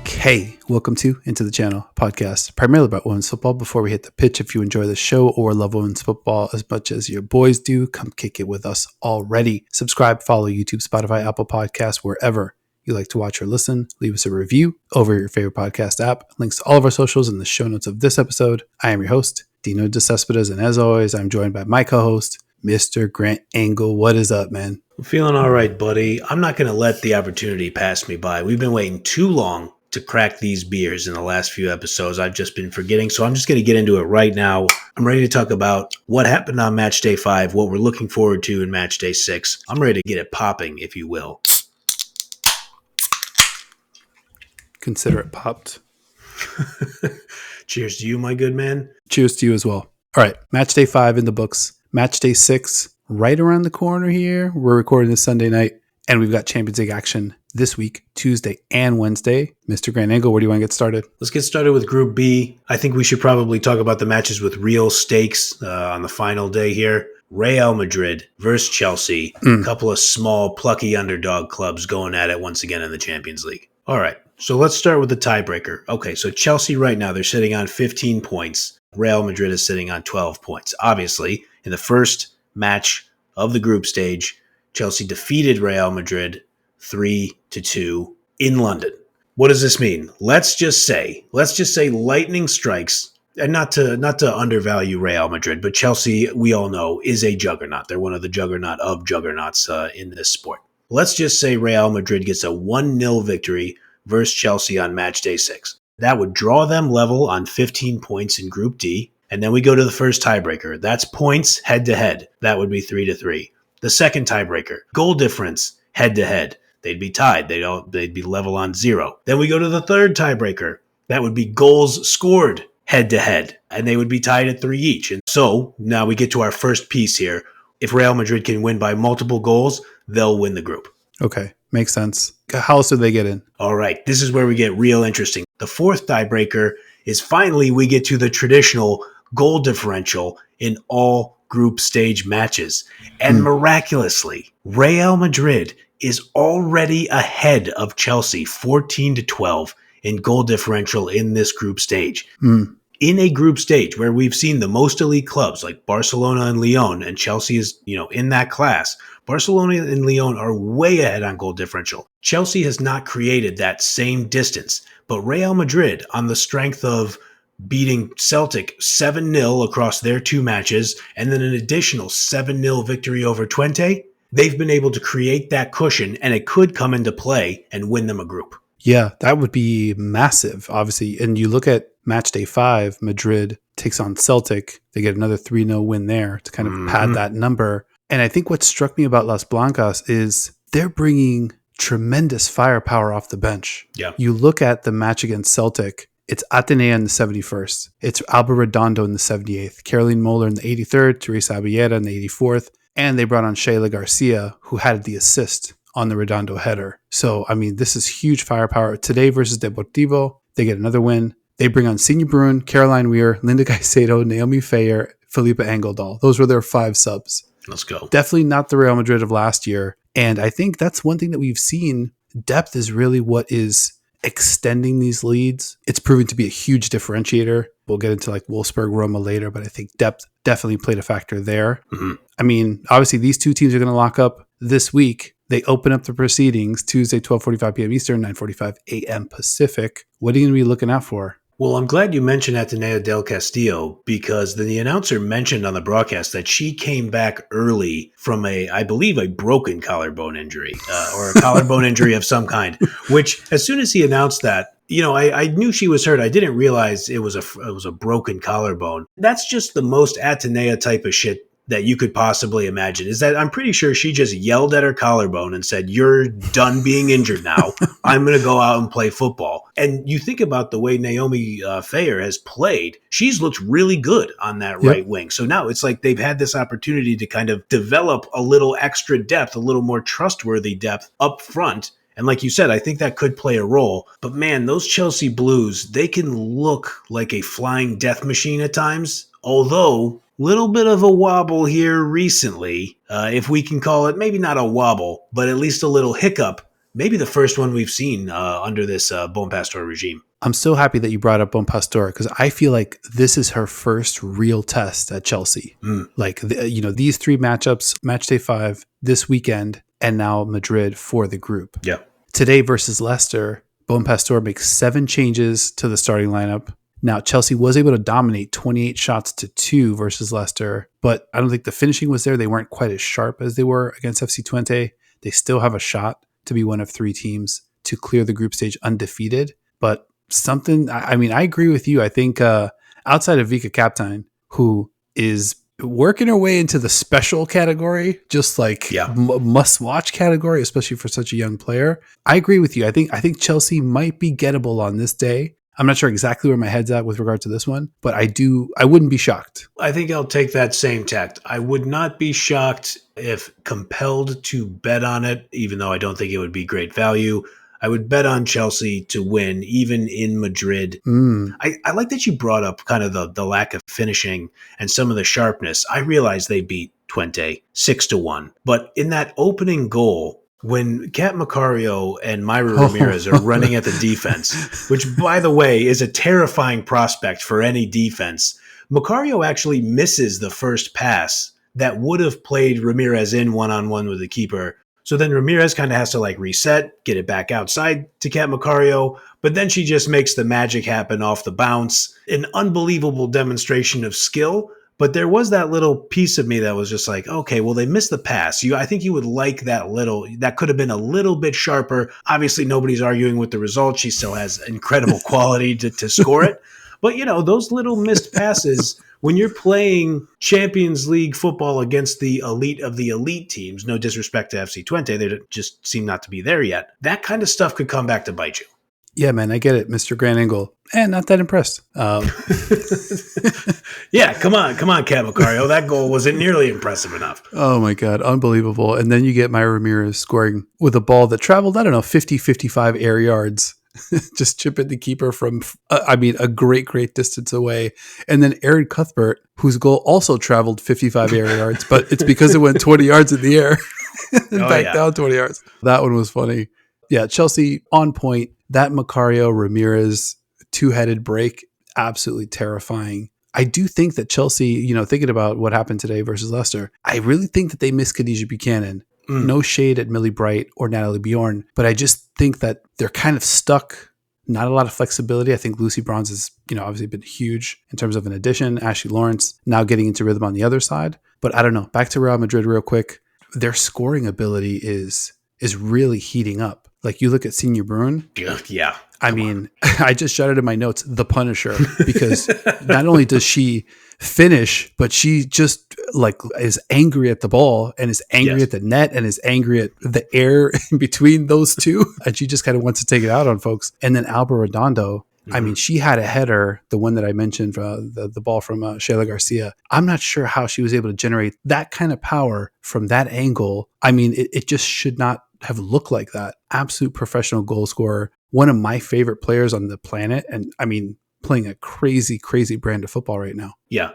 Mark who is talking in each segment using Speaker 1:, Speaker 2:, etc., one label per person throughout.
Speaker 1: Okay, welcome to Into the Channel podcast, primarily about women's football. Before we hit the pitch, if you enjoy the show or love women's football as much as your boys do, come kick it with us already. Subscribe, follow YouTube, Spotify, Apple Podcasts, wherever you like to watch or listen. Leave us a review over your favorite podcast app. Links to all of our socials in the show notes of this episode. I am your host, Dino DeCespedes, and as always, I'm joined by my co-host, Mr. Grant Engel. What is up, man?
Speaker 2: I'm feeling all right, buddy. I'm not going to let the opportunity pass me by. We've been waiting too long to crack these beers in the last few episodes. I've just been forgetting, so I'm just going to get into it right now. I'm ready to talk about what happened on match day 5, what we're looking forward to in match day 6. I'm ready to get it popping, if you will.
Speaker 1: Consider it popped.
Speaker 2: Cheers to you, my good man.
Speaker 1: Cheers to you as well. All right, match day 5 in the books. Match day 6 right around the corner here. We're recording this Sunday night, and we've got Champions League action this week, Tuesday and Wednesday. Mr. Grant Engel, where do you want to get started?
Speaker 2: Let's get started with Group B. I think we should probably talk about the matches with real stakes on the final day here. Real Madrid versus Chelsea. A couple of small, plucky underdog clubs going at it once again in the Champions League. All right, so let's start with the tiebreaker. Okay, so Chelsea right now, they're sitting on 15 points. Real Madrid is sitting on 12 points. Obviously, in the first match of the group stage, Chelsea defeated Real Madrid 3-2 in London. What does this mean? Let's just say lightning strikes, and not to undervalue Real Madrid, but Chelsea, we all know, is a juggernaut. They're one of the juggernaut of juggernauts in this sport. Let's just say Real Madrid gets a 1-0 victory versus Chelsea on match day 6. That would draw them level on 15 points in Group D. And then we go to the first tiebreaker. That's points head-to-head. That would be 3-3. The second tiebreaker, goal difference head-to-head. They'd be tied. They'd be level on 0. Then we go to the third tiebreaker. That would be goals scored head-to-head. And they would be tied at 3 each. And so now we get to our first piece here. If Real Madrid can win by multiple goals, they'll win the group.
Speaker 1: Okay, makes sense. How else did they get in?
Speaker 2: All right, this is where we get real interesting. The fourth tiebreaker is finally we get to the traditional goal differential in all group stage matches. And miraculously, Real Madrid is already ahead of Chelsea 14-12 in goal differential in this group stage. In a group stage where we've seen the most elite clubs like Barcelona and Lyon, and Chelsea is, in that class, Barcelona and Lyon are way ahead on goal differential. Chelsea has not created that same distance, but Real Madrid, on the strength of beating Celtic 7-0 across their 2 matches, and then an additional 7-0 victory over Twente, they've been able to create that cushion, and it could come into play and win them a group.
Speaker 1: Yeah, that would be massive, obviously. And you look at match day 5, Madrid takes on Celtic. They get another 3-0 win there to kind of pad that number. And I think what struck me about Las Blancas is they're bringing tremendous firepower off the bench.
Speaker 2: Yeah.
Speaker 1: You look at the match against Celtic, it's Atenea in the 71st. It's Alba Redondo in the 78th. Caroline Moller in the 83rd. Teresa Abellera in the 84th. And they brought on Shayla Garcia, who had the assist on the Redondo header. So, I mean, this is huge firepower. Today versus Deportivo, they get another win. They bring on Signe Brun, Caroline Weir, Linda Caicedo, Naomi Feyer, Felipe Engeldahl. Those were their 5 subs.
Speaker 2: Let's go.
Speaker 1: Definitely not the Real Madrid of last year. And I think that's one thing that we've seen. Depth is really what is extending these leads. It's proven to be a huge differentiator. We'll get into like Wolfsburg, Roma later, but I think depth definitely played a factor there. I mean, obviously these 2 teams are going to lock up this week. They open up the proceedings Tuesday, 12:45 p.m. Eastern, 9:45 a.m. Pacific. What are you going to be looking out for?
Speaker 2: Well, I'm glad you mentioned Atenea del Castillo, because the announcer mentioned on the broadcast that she came back early from I believe a broken collarbone injury or a collarbone injury of some kind, which as soon as he announced that, I knew she was hurt. I didn't realize it was a broken collarbone. That's just the most Atenea type of shit that you could possibly imagine. Is that I'm pretty sure she just yelled at her collarbone and said, "You're done being injured now. I'm going to go out and play football." And you think about the way Naomi Feyer has played. She's looked really good on that right wing. So now it's like they've had this opportunity to kind of develop a little extra depth, a little more trustworthy depth up front. And like you said, I think that could play a role. But man, those Chelsea Blues, they can look like a flying death machine at times. Although, little bit of a wobble here recently, if we can call it, maybe not a wobble, but at least a little hiccup maybe the first one we've seen under this Bon Pastor regime.
Speaker 1: I'm so happy that you brought up Bon Pastor because I feel like this is her first real test at Chelsea. Like, these three matchups, match day 5, this weekend, and now Madrid for the group.
Speaker 2: Yeah.
Speaker 1: Today versus Leicester, Bon Pastor makes 7 changes to the starting lineup. Now, Chelsea was able to dominate 28 shots to 2 versus Leicester, but I don't think the finishing was there. They weren't quite as sharp as they were against FC Twente. They still have a shot to be one of 3 teams to clear the group stage undefeated. But I agree with you. I think outside of Vika Kaptein, who is working her way into the special category, just like must-watch category, especially for such a young player, I agree with you. I think Chelsea might be gettable on this day. I'm not sure exactly where my head's at with regard to this one, but I wouldn't be shocked.
Speaker 2: I think I'll take that same tact. I would not be shocked if compelled to bet on it, even though I don't think it would be great value. I would bet on Chelsea to win, even in Madrid. I like that you brought up kind of the lack of finishing and some of the sharpness. I realize they beat Twente 6-1, but in that opening goal, when Cat Macario and Myra Ramirez are running at the defense, which, by the way, is a terrifying prospect for any defense, Macario actually misses the first pass that would have played Ramirez in one-on-one with the keeper. So then Ramirez kind of has to reset, get it back outside to Cat Macario, but then she just makes the magic happen off the bounce. An unbelievable demonstration of skill. But there was that little piece of me that was just like, okay, well, they missed the pass. I think you would like that could have been a little bit sharper. Obviously, nobody's arguing with the result. She still has incredible quality to score it. But, those little missed passes, when you're playing Champions League football against the elite of the elite teams, no disrespect to FC Twente, they just seem not to be there yet. That kind of stuff could come back to bite you.
Speaker 1: Yeah, man, I get it, Mr. Grand Angle. Not that impressed.
Speaker 2: Yeah, come on, Cat Macario. That goal wasn't nearly impressive enough.
Speaker 1: Oh, my God. Unbelievable. And then you get Myra Ramirez scoring with a ball that traveled, 50, 55 air yards. Just chipping the keeper from, a great distance away. And then Aaron Cuthbert, whose goal also traveled 55 air yards, but it's because it went 20 yards in the air and down 20 yards. That one was funny. Yeah, Chelsea on point. That Macario Ramirez 2-headed break, absolutely terrifying. I do think that Chelsea, thinking about what happened today versus Leicester, I really think that they missed Khadija Buchanan. No shade at Millie Bright or Natalie Bjorn, but I just think that they're kind of stuck. Not a lot of flexibility. I think Lucy Bronze has, obviously been huge in terms of an addition. Ashley Lawrence now getting into rhythm on the other side. But I don't know. Back to Real Madrid real quick. Their scoring ability is really heating up. Like you look at Senior Bruin.
Speaker 2: Yeah.
Speaker 1: I just shouted in my notes, the Punisher, because not only does she finish, but she just is angry at the ball and is angry at the net and is angry at the air in between those two. And she just kind of wants to take it out on folks. And then Alba Redondo, she had a header, the one that I mentioned, the ball from Sheila Garcia. I'm not sure how she was able to generate that kind of power from that angle. It just should not have looked like that. Absolute professional goal scorer. One of my favorite players on the planet. And playing a crazy, crazy brand of football right now.
Speaker 2: Yeah,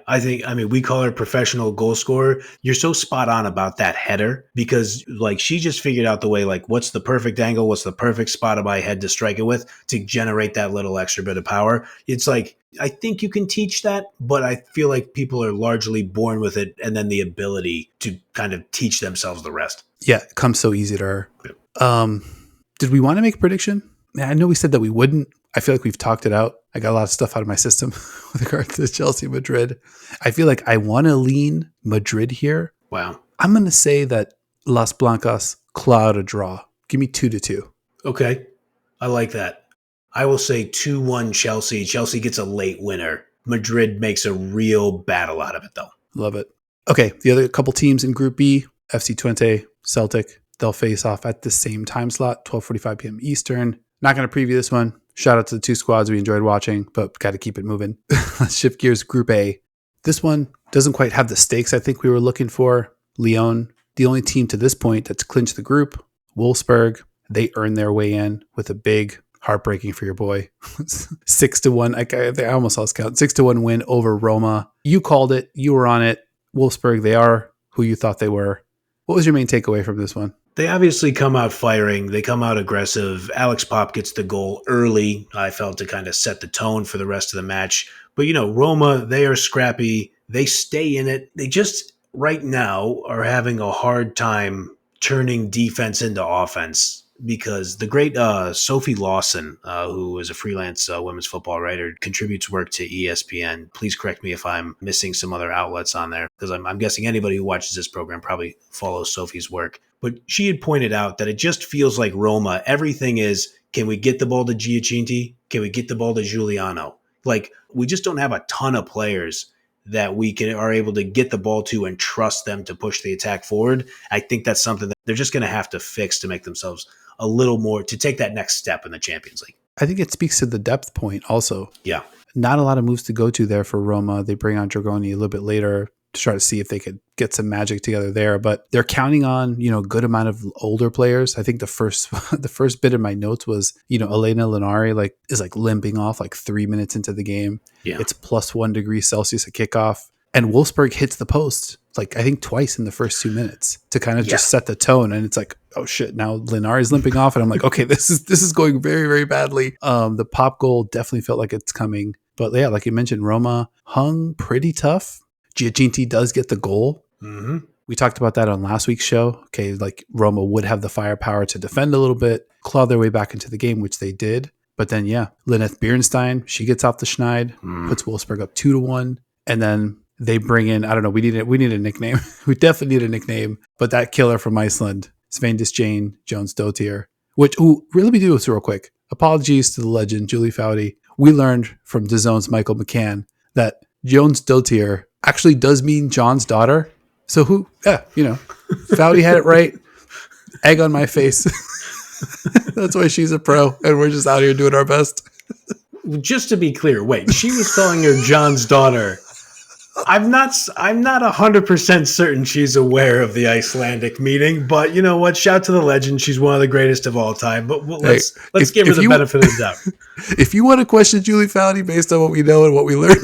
Speaker 2: we call her professional goal scorer. You're so spot on about that header because she just figured out the way, what's the perfect angle, what's the perfect spot of my head to strike it with to generate that little extra bit of power. It's I think you can teach that, but I feel like people are largely born with it and then the ability to kind of teach themselves the rest.
Speaker 1: Yeah, it comes so easy to her. Yeah. Did we want to make a prediction? I know we said that we wouldn't. I feel like we've talked it out. I got a lot of stuff out of my system with regard to Chelsea Madrid. I feel like I want to lean Madrid here.
Speaker 2: Wow.
Speaker 1: I'm going to say that Las Blancas claw out a draw. Give me 2-2.
Speaker 2: Okay. I like that. I will say 2-1 Chelsea. Chelsea gets a late winner. Madrid makes a real battle out of it, though.
Speaker 1: Love it. Okay. The other couple teams in Group B, FC Twente, Celtic, they'll face off at the same time slot, 12:45 p.m. Eastern. Not going to preview this one. Shout out to the two squads we enjoyed watching, but got to keep it moving. Let's shift gears. Group A. This one doesn't quite have the stakes I think we were looking for. Lyon, the only team to this point that's clinched the group. Wolfsburg, they earned their way in with a big, heartbreaking for your boy, 6-1. I almost lost count. 6-1 win over Roma. You called it. You were on it. Wolfsburg, they are who you thought they were. What was your main takeaway from this one?
Speaker 2: They obviously come out firing. They come out aggressive. Alex Pop gets the goal early, I felt, to kind of set the tone for the rest of the match. But, Roma, they are scrappy. They stay in it. They just, right now, are having a hard time turning defense into offense because the great Sophie Lawson, who is a freelance women's football writer, contributes work to ESPN. Please correct me if I'm missing some other outlets on there, because I'm guessing anybody who watches this program probably follows Sophie's work. But she had pointed out that it just feels like Roma, everything is, can we get the ball to Giacinti? Can we get the ball to Giuliano? Like, we just don't have a ton of players that are able to get the ball to and trust them to push the attack forward. I think that's something that they're just going to have to fix to make themselves a little more, to take that next step in the Champions League.
Speaker 1: I think it speaks to the depth point also.
Speaker 2: Yeah.
Speaker 1: Not a lot of moves to go to there for Roma. They bring on Dragoni a little bit later to try to see if they could get some magic together there, but they're counting on, a good amount of older players. I think the first bit of my notes was, Elena Linari is limping off 3 minutes into the game.
Speaker 2: Yeah.
Speaker 1: It's +1 degree Celsius at kickoff, and Wolfsburg hits the post I think twice in the first 2 minutes to kind of just set the tone. And it's like, oh shit, now Linari's limping off, and I'm like, okay, this is going very, very badly. The Pop goal definitely felt like it's coming, but yeah, like you mentioned, Roma hung pretty tough. Giacinti does get the goal.
Speaker 2: Mm-hmm.
Speaker 1: We talked about that on last week's show. Okay, Roma would have the firepower to defend a little bit, claw their way back into the game, which they did. But then, Lynette Bierenstein, she gets off the schneid, puts Wolfsburg up 2-1, and then they bring in, I don't know, we need a nickname. We definitely need a nickname. But that killer from Iceland, Svandis Jane Jones Dottir, let me do this real quick. Apologies to the legend, Julie Foudy. We learned from DAZN's Michael McCann that Jones Dottir actually does mean John's daughter. So Foudy had it right. Egg on my face. That's why she's a pro, and we're just out here doing our best.
Speaker 2: Just to be clear, wait, she was calling her John's daughter. I'm not 100% certain she's aware of the Icelandic meaning, but you know what? Shout to the legend. She's one of the greatest of all time. But let's give her the benefit of the doubt.
Speaker 1: If you want to question Julie Foudy based on what we know and what we learned,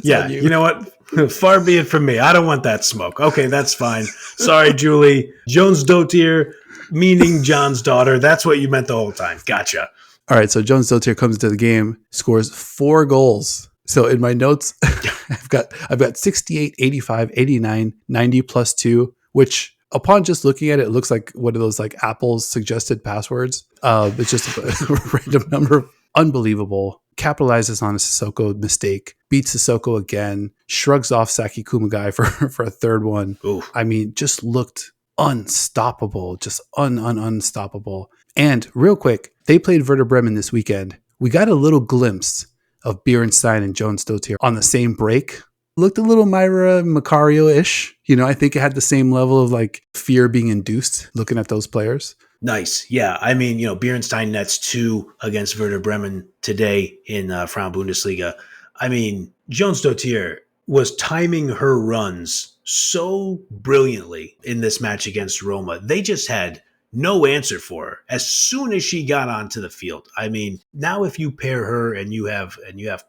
Speaker 2: you know what? Far be it from me. I don't want that smoke. Okay, that's fine. Sorry, Julie. Jones Dottir, meaning John's daughter. That's what you meant the whole time. Gotcha.
Speaker 1: All right, so Jones Dottir comes into the game, scores 4 goals. So in my notes, I've got 68, 85, 89, 90 plus 2, which upon just looking at it, it looks like one of those Apple's suggested passwords. It's just a random number. Unbelievable. Capitalizes on a Sissoko mistake, beats Sissoko again, shrugs off Saki Kumagai for a third one.
Speaker 2: Ooh.
Speaker 1: I mean, just looked unstoppable, just unstoppable. And real quick, they played Werder Bremen this weekend. We got a little glimpse of Bierenstein and Jones Dottir on the same break. Looked a little Myra Macario-ish. I think it had the same level of fear being induced looking at those players.
Speaker 2: Nice. Yeah. I mean, Bierenstein nets 2 against Werder Bremen today in Frauen Bundesliga. I mean, Jones Dottir was timing her runs so brilliantly in this match against Roma. They just had no answer for her as soon as she got onto the field. I mean, now if you pair her and you have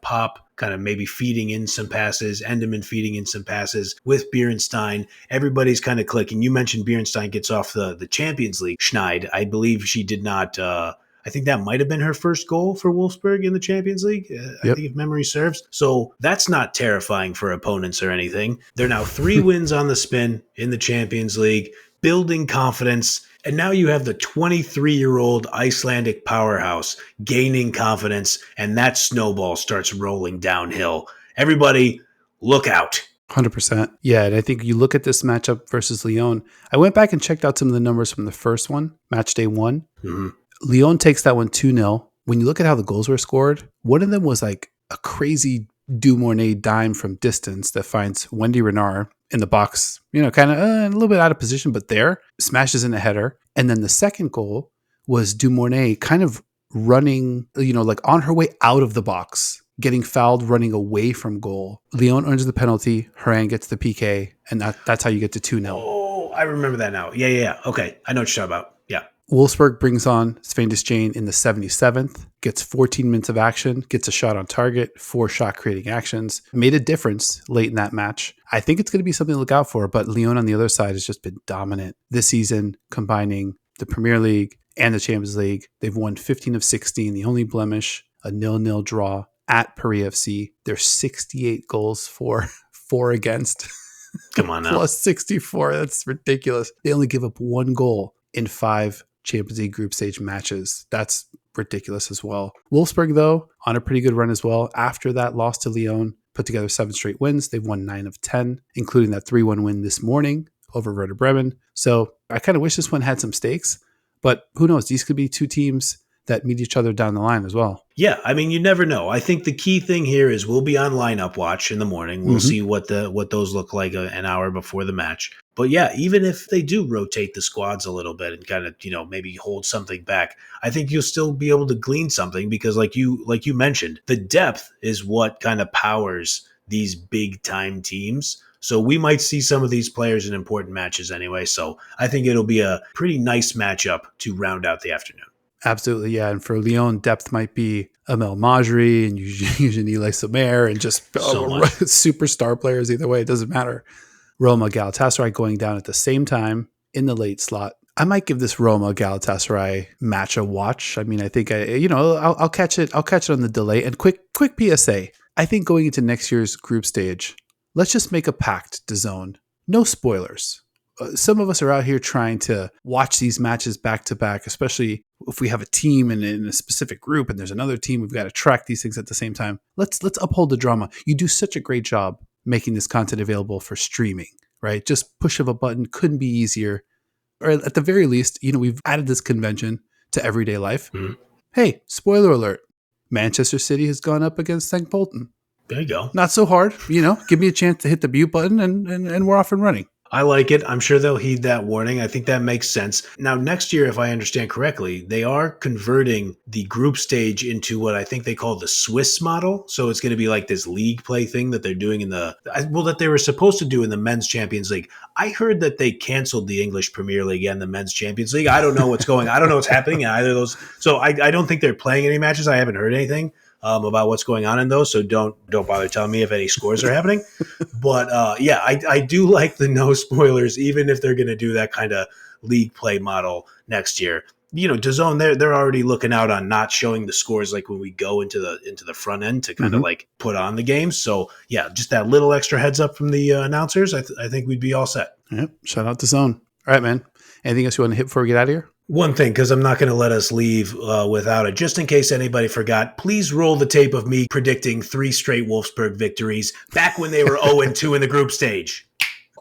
Speaker 2: Pop kind of maybe feeding in some passes, Endemann feeding in some passes with Bierenstein, everybody's kind of clicking. You mentioned Bierenstein gets off the Champions League schneid. I believe she did not. I think that might have been her first goal for Wolfsburg in the Champions League. Yep. I think if memory serves. So that's not terrifying for opponents or anything. They're now 3 wins on the spin in the Champions League, building confidence. And now you have the 23-year-old Icelandic powerhouse gaining confidence, and that snowball starts rolling downhill. Everybody, look out.
Speaker 1: 100%. Yeah, and I think you look at this matchup versus Lyon. I went back and checked out some of the numbers from the first one, Matchday 1.
Speaker 2: Mm-hmm.
Speaker 1: Lyon takes that one 2-0. When you look at how the goals were scored, one of them was a crazy Dumornay dime from distance that finds Wendy Renard in the box, kind of a little bit out of position, but there, smashes in a header. And then the second goal was Dumornay kind of running, on her way out of the box, getting fouled, running away from goal. Lyon earns the penalty, Haran gets the PK, and that's how you get to 2-0.
Speaker 2: Oh, I remember that now. Yeah. Okay, I know what you're talking about. Yeah.
Speaker 1: Wolfsburg brings on Sven Jane in the 77th, gets 14 minutes of action, gets a shot on target, 4 shot creating actions, made a difference late in that match. I think it's going to be something to look out for, but Lyon on the other side has just been dominant this season, combining the Premier League and the Champions League. They've won 15 of 16, the only blemish, a 0-0 draw at Paris FC. They're 68 goals for, 4 against.
Speaker 2: Come on now.
Speaker 1: Plus 64. That's ridiculous. They only give up 1 goal in 5 Champions League group stage matches. That's ridiculous as well. Wolfsburg, though, on a pretty good run as well. After that loss to Lyon, put together 7 straight wins. They've won 9 of 10, including that 3-1 win this morning over Werder Bremen. So I kind of wish this one had some stakes, but who knows? These could be 2 teams that meet each other down the line as well.
Speaker 2: Yeah, I mean, you never know. I think the key thing here is we'll be on lineup watch in the morning. We'll see what those look like an hour before the match. But yeah, even if they do rotate the squads a little bit and kind of, maybe hold something back, I think you'll still be able to glean something because like you mentioned, the depth is what kind of powers these big time teams. So we might see some of these players in important matches anyway. So I think it'll be a pretty nice matchup to round out the afternoon.
Speaker 1: Absolutely, yeah. And for Lyon, depth might be Amel Majri and Eugenie Sommer and just superstar players either way. It doesn't matter. Roma Galatasaray going down at the same time in the late slot. I might give this Roma Galatasaray match a watch. I mean, I think I'll catch it. I'll catch it on the delay. And quick PSA. I think going into next year's group stage, let's just make a pact, DAZN. No spoilers. Some of us are out here trying to watch these matches back to back, especially if we have a team in a specific group and there's another team. We've got to track these things at the same time. Let's uphold the drama. You do such a great job making this content available for streaming, right? Just push of a button couldn't be easier. Or at the very least, we've added this convention to everyday life. Mm-hmm. Hey, spoiler alert. Manchester City has gone up against St. Bolton.
Speaker 2: There you go.
Speaker 1: Not so hard, give me a chance to hit the mute button and we're off and running.
Speaker 2: I like it. I'm sure they'll heed that warning. I think that makes sense. Now, next year, if I understand correctly, they are converting the group stage into what I think they call the Swiss model. So it's going to be like this league play thing that they're doing that they were supposed to do in the Men's Champions League. I heard that they canceled the English Premier League and the Men's Champions League. I don't know what's I don't know what's happening in either of those. So I don't think they're playing any matches. I haven't heard anything about what's going on in those, so don't bother telling me if any scores are happening. But I do like the no spoilers, even if they're going to do that kind of league play model next year. DAZN, they're already looking out on not showing the scores like when we go into the front end to kind of like put on the games. So yeah, just that little extra heads up from the announcers. I think we'd be all set.
Speaker 1: Yep. Shout out DAZN. All right, man. Anything else you want to hit before we get out of here?
Speaker 2: One thing, because I'm not going to let us leave without it. Just in case anybody forgot, please roll the tape of me predicting 3 straight Wolfsburg victories back when they were 0-2 in the group stage.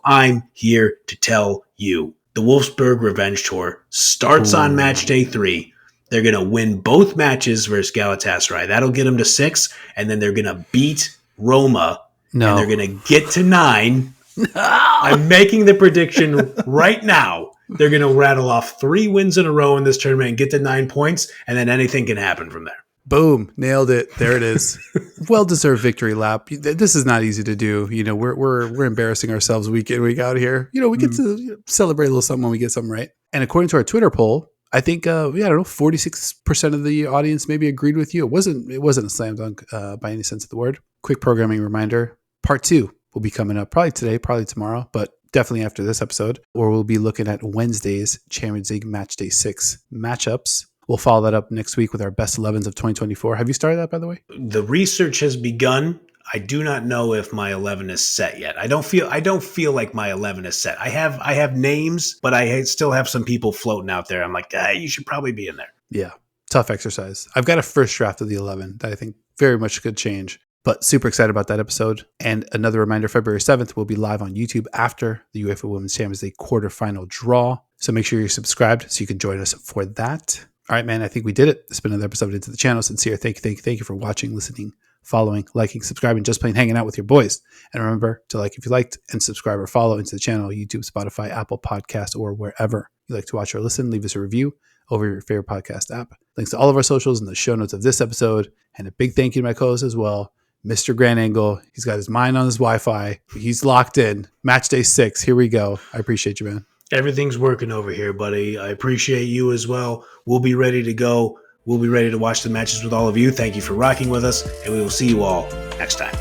Speaker 2: I'm here to tell you. The Wolfsburg Revenge Tour starts on match day 3. They're going to win both matches versus Galatasaray. That'll get them to 6, and then they're going to beat Roma, and they're going to get to 9. No. I'm making the prediction right now. They're going to rattle off 3 wins in a row in this tournament and get to 9 points, and then anything can happen from there.
Speaker 1: Boom. Nailed it. There it is. Well-deserved victory lap. This is not easy to do. We're embarrassing ourselves week in, week out here. We get to celebrate a little something when we get something right. And according to our Twitter poll, I think, 46% of the audience maybe agreed with you. It wasn't a slam dunk by any sense of the word. Quick programming reminder. Part 2 will be coming up probably today, probably tomorrow, but definitely after this episode, where we'll be looking at Wednesday's Champions League Matchday 6 matchups. We'll follow that up next week with our best 11s of 2024. Have you started that, by the way?
Speaker 2: The research has begun. I do not know if my 11 is set yet. I don't feel like my 11 is set. I have names, but I still have some people floating out there. I'm like, you should probably be in there.
Speaker 1: Yeah, tough exercise. I've got a first draft of the 11 that I think very much could change. But super excited about that episode. And another reminder, February 7th, we'll be live on YouTube after the UEFA Women's Champions League quarterfinal draw. So make sure you're subscribed so you can join us for that. All right, man, I think we did it. It's been another episode into the channel. Sincere thank you for watching, listening, following, liking, subscribing, just plain hanging out with your boys. And remember to like if you liked and subscribe or follow into the channel, YouTube, Spotify, Apple Podcasts, or wherever you like to watch or listen. Leave us a review over your favorite podcast app. Links to all of our socials in the show notes of this episode. And a big thank you to my co-host as well, Mr. Grand Angle. He's got his mind on his Wi-Fi. He's locked in. Match day 6. Here we go. I appreciate you, man.
Speaker 2: Everything's working over here, buddy. I appreciate you as well. We'll be ready to go. We'll be ready to watch the matches with all of you. Thank you for rocking with us, and we will see you all next time.